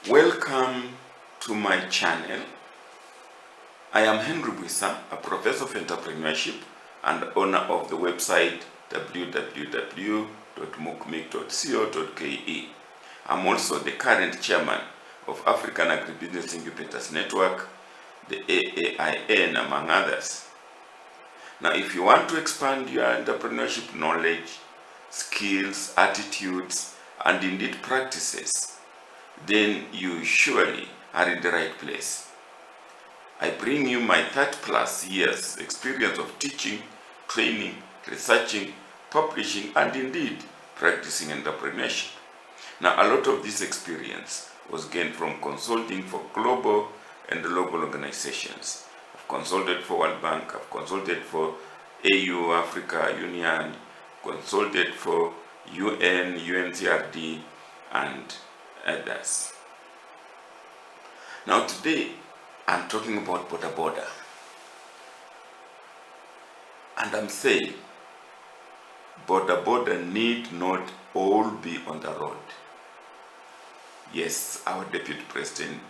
Welcome to my channel. I am Henry Bwisa, a professor of entrepreneurship and owner of the website www.mukmik.co.ke. I'm also the current chairman of African Agribusiness Incubators Network, the AAIN, among others. Now, if you want to expand your entrepreneurship knowledge, skills, attitudes, and indeed practices, then you surely are in the right place. I bring you my 30+ years experience of teaching, training, researching, publishing, and indeed practicing entrepreneurship. Now, a lot of this experience was gained from consulting for global and local organizations. I've consulted for World Bank, I've consulted for AU, Africa Union, consulted for UN, UNCRD, and others. Now today, I'm talking about boda. And I'm saying, boda need not all be on the road. Yes, our Deputy President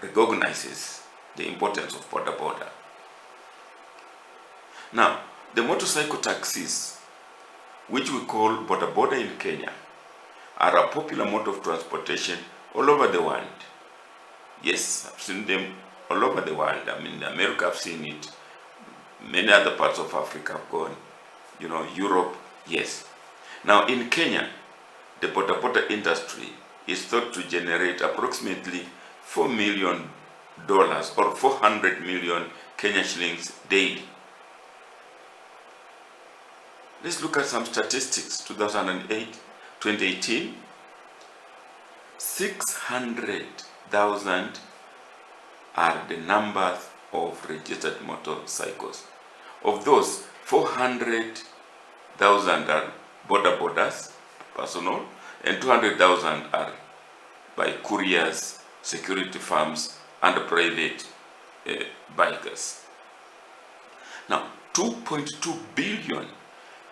recognizes the importance of boda. Now, the motorcycle taxis, which we call boda in Kenya, are a popular mode of transportation all over the world. Yes, I've seen them all over the world. I mean, in America I've seen it. Many other parts of Africa have gone. Europe, yes. Now in Kenya, the boda industry is thought to generate approximately $4 million or 400 million Kenya shillings daily. Let's look at some statistics. 2018, 600,000 are the numbers of registered motorcycles. Of those, 400,000 are bodas, personal, and 200,000 are by couriers, security firms, and private bikers. Now, 2.2 billion,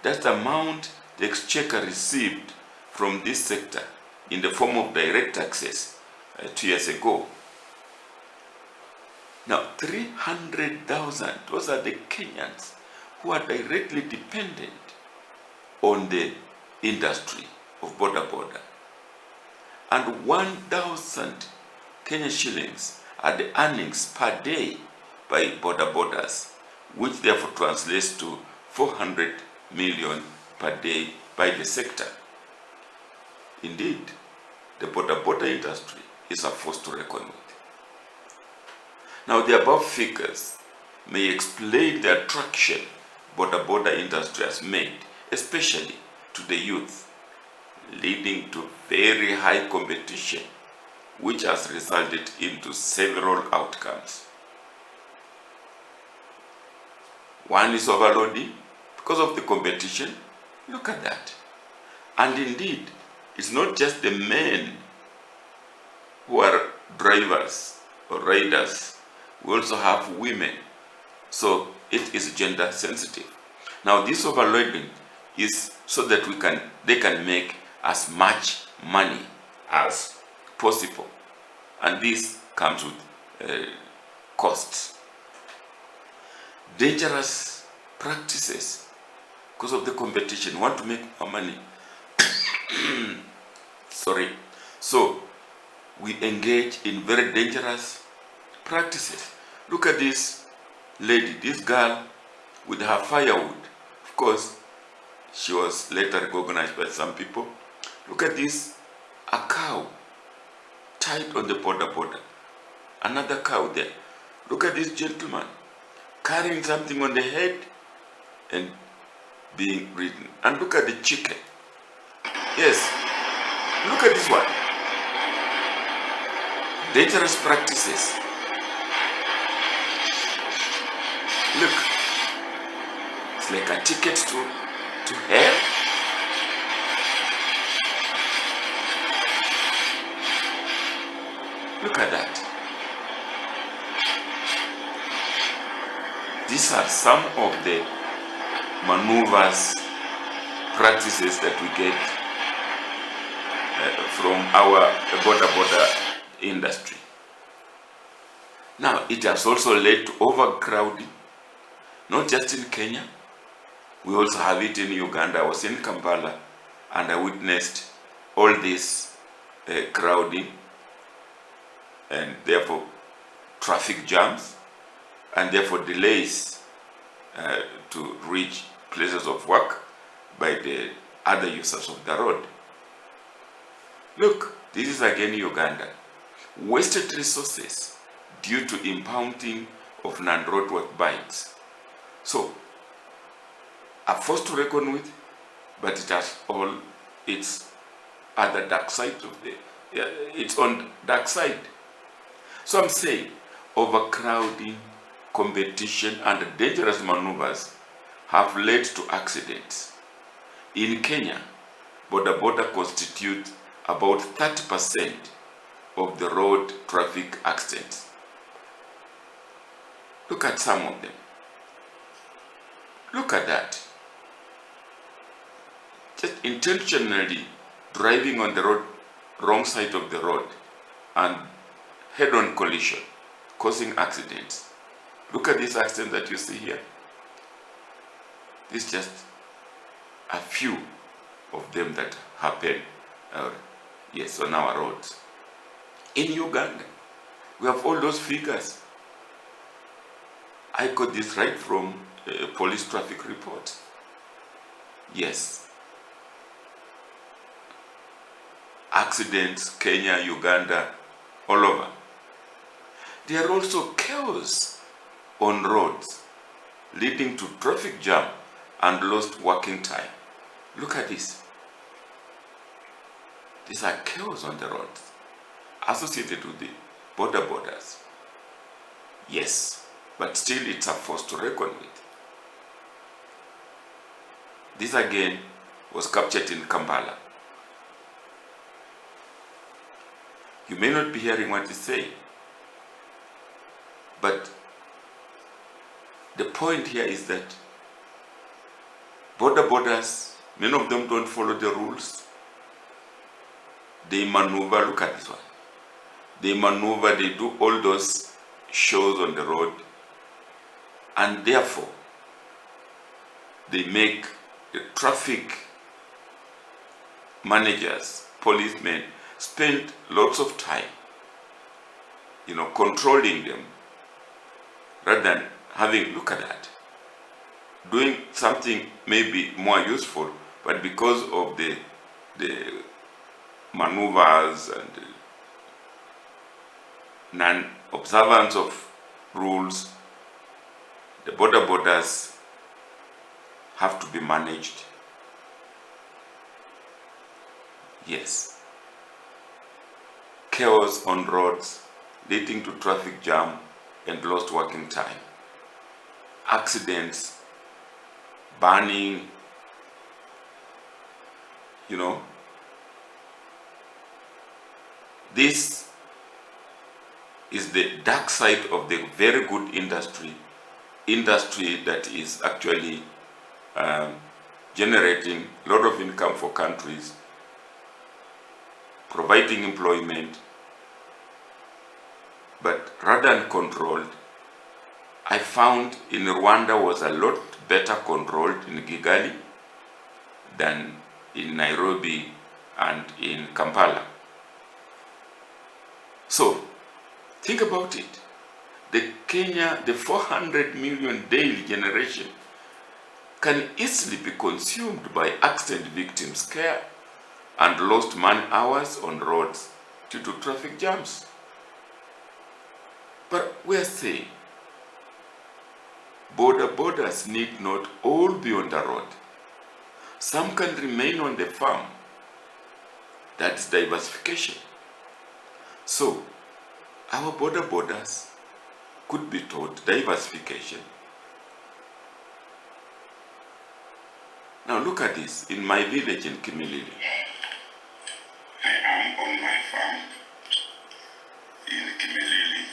that's the amount the exchequer received from this sector in the form of direct taxes 2 years ago. Now, 300,000, those are the Kenyans who are directly dependent on the industry of boda. And 1,000 Kenya shillings are the earnings per day by bodas, which therefore translates to 400 million per day by the sector. Indeed, the boda industry is a force to reckon with. Now, the above figures may explain the attraction boda industry has made, especially to the youth, leading to very high competition, which has resulted into several outcomes. One is overloading because of the competition. Look at that. And indeed, it's not just the men who are drivers or riders. We also have women. So it is gender sensitive. Now, this overloading is so that they can make as much money as possible. And this comes with costs. Dangerous practices because of the competition. We want to make more money. Sorry. So we engage in very dangerous practices. Look at this lady, this girl with her firewood. Of course, she was later recognized by some people. Look at this, a cow tied on the boda. Another cow there. Look at this gentleman carrying something on the head and being ridden. And look at the chicken. Yes, look at this one. Dangerous practices. Look, it's like a ticket to hell. Look at that. These are some of the maneuvers, practices that we get from our boda industry. Now, it has also led to overcrowding, not just in Kenya. We also have it in Uganda. I was in Kampala and I witnessed all this crowding and therefore traffic jams and therefore delays to reach places of work by the other users of the road. Look, this is again Uganda. Wasted resources due to impounding of non-roadworthy bikes. So, a force to reckon with, but it has all its other dark side of its own dark side. So I'm saying overcrowding, competition, and dangerous maneuvers have led to accidents. In Kenya, boda constitute about 30% of the road traffic accidents. Look at some of them. Look at that. Just intentionally driving on the road, wrong side of the road, and head-on collision, causing accidents. Look at this accident that you see here. This is just a few of them that happen, on our roads. In Uganda, we have all those figures. I got this right from police traffic reports. Yes. Accidents, Kenya, Uganda, all over. There are also chaos on roads, leading to traffic jam and lost working time. Look at this. These are chaos on the roads, associated with the borders. Yes, but still it's a force to reckon with. This again was captured in Kampala. You may not be hearing what he's saying, but the point here is that borders, many of them don't follow the rules. They maneuver, look at this one. They maneuver, they do all those shows on the road, and therefore they make the traffic managers, policemen, spend lots of time, controlling them, rather than having, look at that, doing something maybe more useful, but because of the maneuvers and non-observance of rules, the borders have to be managed. Yes. Chaos on roads, leading to traffic jam and lost working time. Accidents, burning, This is the dark side of the very good industry that is actually generating a lot of income for countries, providing employment, but rather than controlled. I found in Rwanda was a lot better controlled in Kigali than in Nairobi and in Kampala. So, think about it. The 400 million daily generation can easily be consumed by accident victims' care and lost man hours on roads due to traffic jams. But we're saying borders need not all be on the road. Some can remain on the farm. That's diversification. So, our borders could be taught diversification. Now look at this, in my village in Kimilili. I am on my farm in Kimilili,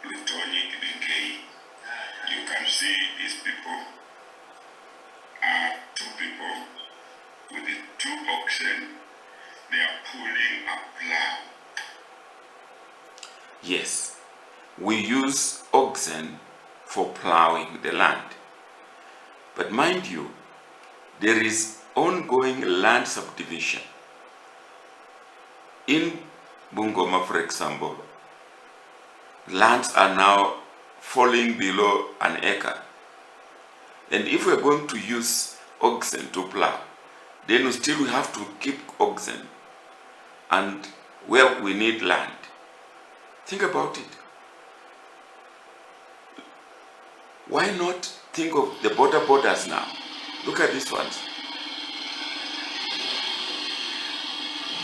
Lutoni, Kibinkei. You can see these people are two people with the two oxen. They are pulling a plough. yes, we use oxen for plowing the land. But mind you, there is ongoing land subdivision. In Bungoma, for example, lands are now falling below an acre. And if we're going to use oxen to plow, then we have to keep oxen and where we need land. Think about it. Why not think of the borders now? Look at these ones.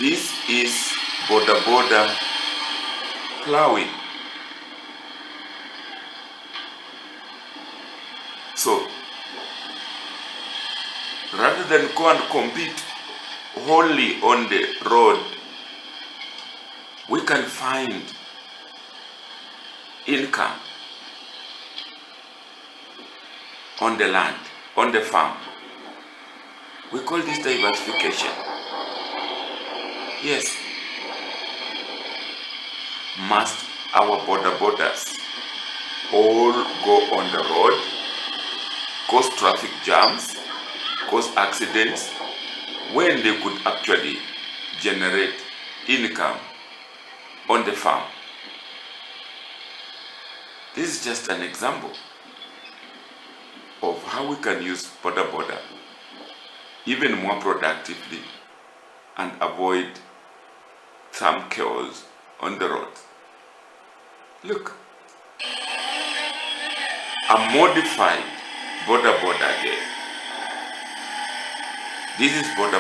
This is border plowing. So, rather than go and compete wholly on the road, we can find income on the land, on the farm. We call this diversification. Yes. Must our borders all go on the road, cause traffic jams, cause accidents, when they could actually generate income on the farm? This is just an example of how we can use border even more productively and avoid some chaos on the road. Look, a modified border again. This is border.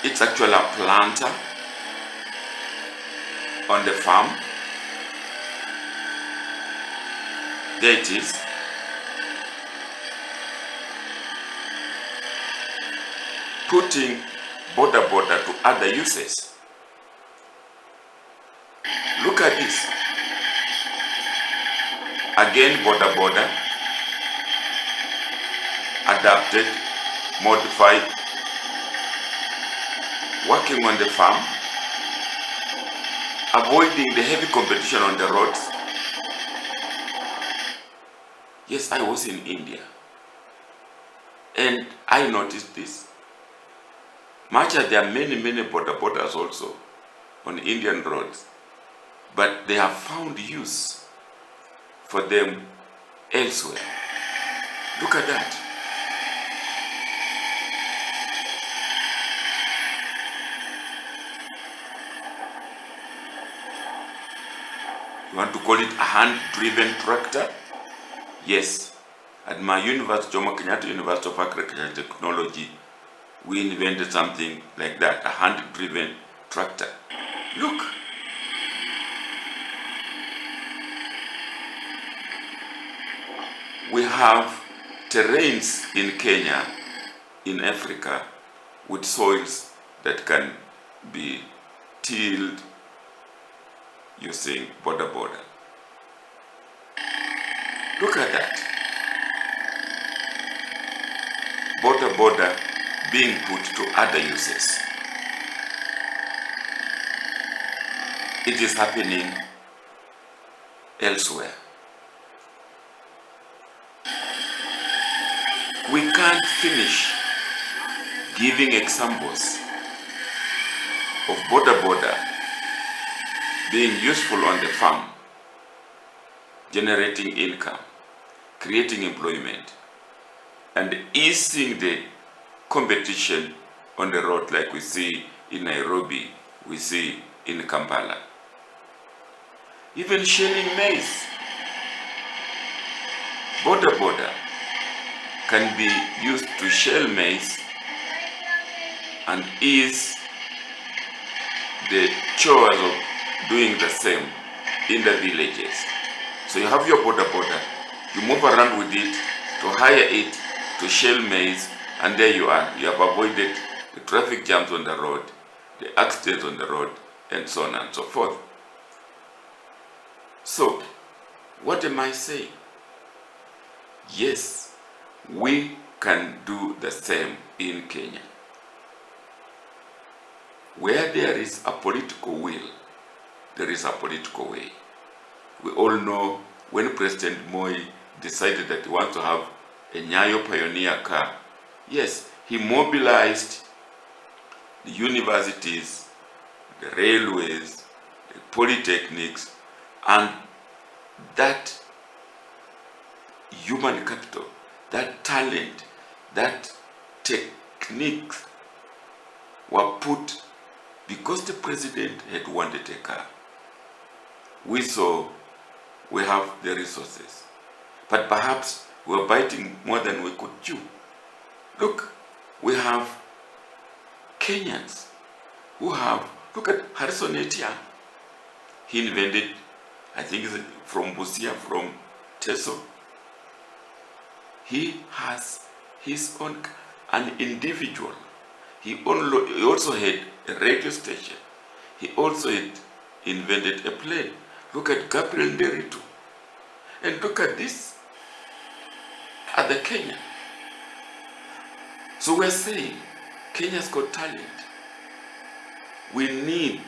It's actually a planter on the farm. There it is. Putting border to other uses. Look at this. Again, border, adapted, modified, working on the farm, avoiding the heavy competition on the roads. Yes, I was in India and I noticed this. Much as there are many borders also on Indian roads, but they have found use for them elsewhere. Look at that. You want to call it a hand-driven tractor? Yes. At my university, Jomo Kenyatta University of Agriculture and Technology, we invented something like that, a hand-driven tractor. Look. We have terrains in Kenya, in Africa, with soils that can be tilled using border. Look at that. Border being put to other uses. It is happening elsewhere. We can't finish giving examples of border being useful on the farm, generating income, creating employment, and easing the competition on the road like we see in Nairobi, we see in Kampala. Even shelling maize, border can be used to shell maize and ease the chores of doing the same in the villages. So you have your border, you move around with it, to hire it, to shell maize, and there you are. You have avoided the traffic jams on the road, the accidents on the road, and so on and so forth. So, what am I saying? Yes, we can do the same in Kenya. where there is a political will, there is a political way. We all know when President Moi decided that he wants to have a Nyayo Pioneer car, yes, he mobilized the universities, the railways, the polytechnics, and that human capital, that talent, that techniques were put because the president had wanted a car. We saw we have the resources, but perhaps we are biting more than we could chew. Look, we have Kenyans who have, look at Harrison Etia. He invented, I think it's from Busia, from Teso. He has his own, an individual. He also had a radio station. He also had invented a plane. Look at Gabriel Nderitu. And look at this, at the Kenya. So we're saying, Kenya's got talent. We need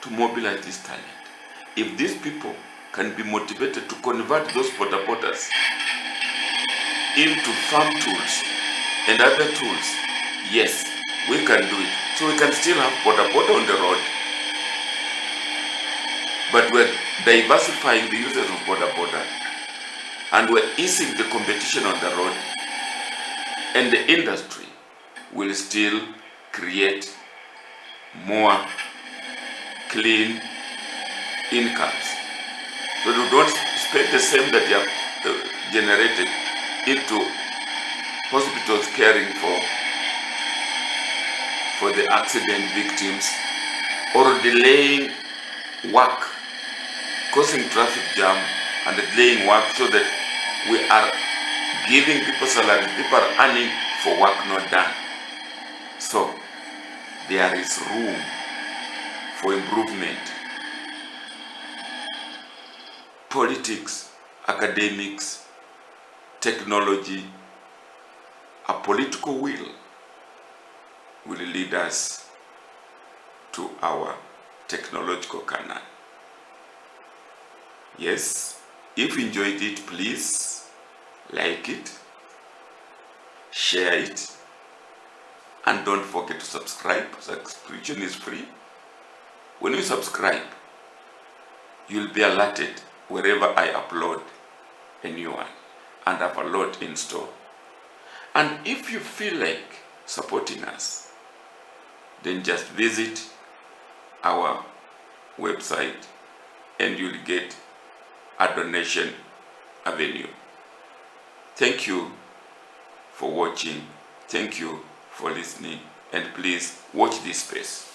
to mobilize this talent. If these people can be motivated to convert those porta-pottas into farm tools and other tools, yes, we can do it. So we can still have porta-potta on the road, but we're diversifying the uses of porta-potta, and we're easing the competition on the road, and the industry will still create more clean incomes. So we don't spend the same that you have generated into hospitals caring for the accident victims, or delaying work, causing traffic jam and delaying work, so that we are giving people salaries, people are earning for work not done. So there is room for improvement. Politics, academics, technology, a political will lead us to our technological canon. Yes, if you enjoyed it, please like it, share it, and don't forget to subscribe. Subscription is free. When you subscribe, you'll be alerted wherever I upload a new one, and have a lot in store. And if you feel like supporting us, then just visit our website and you'll get a donation avenue. Thank you for watching. Thank you for listening. And please watch this space.